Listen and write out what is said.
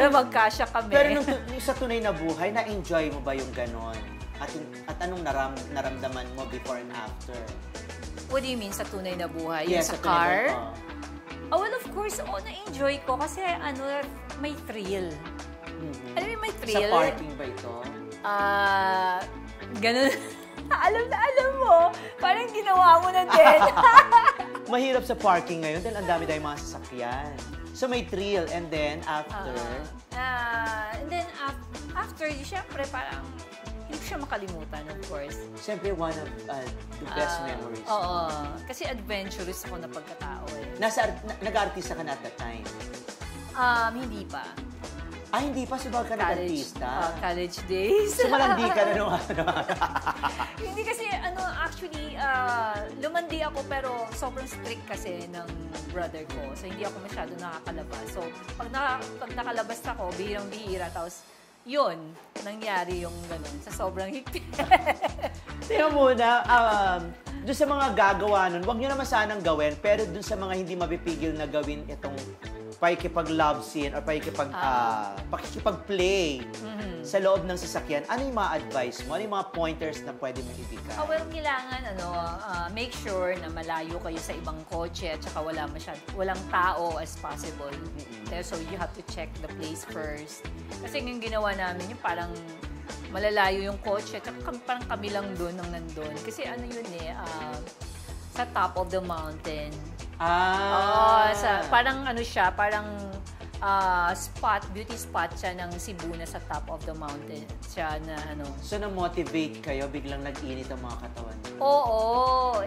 para magkasya kami. Pero nung sa tunay na buhay, na-enjoy mo ba yung ganon? At anong naramdaman mo before and after? What do you mean sa tunay na buhay? Yes, yung sa car? Oh, well, of course, na-enjoy ko kasi may thrill. Alam mo, may thrill. Sa parking ba ito? Ganun. Alam mo. Parang ginawa mo na din. Mahirap sa parking ngayon dahil ang dami tayong mga sasakyan. So may thrill and then after? After, syempre parang hindi ko siya makalimutan, of course. Siyempre, one of the best memories. Oo. Kasi adventurous ako na pagkatao eh. Nag-artista ka na at that time? Hindi pa. Hindi pa? Subag ka nag-artista? College days. So malandi ka na nung Hindi kasi, actually, lumandi ako pero sobrang strict kasi ng brother ko. So, hindi ako masyado nakakalabas. So, pag nakalabas ako, bihirang-bihira. Tapos, yun, nangyari yung ganun. Sa sobrang higpit. Tingnan muna, doon sa mga gagawa nun, huwag nyo naman sanang gawin, pero doon sa mga hindi mapipigil na gawin itong pakikipag-love scene or pakikipag-play sa loob ng sasakyan, ano yung mga advice mo? Ano yung mga pointers na pwede mo ibigay? Well, kailangan, make sure na malayo kayo sa ibang kotse at saka walang tao as possible. So, you have to check the place first. Kasi yung ginawa namin, yung parang malalayo yung kotse at saka parang kami lang doon ang nandun. Kasi yun sa top of the mountain. Parang siya, parang beauty spot siya ng Cebu na sa top of the mountain. Siya na So, na-motivate kayo, biglang nag-init ang mga katawan? Oo,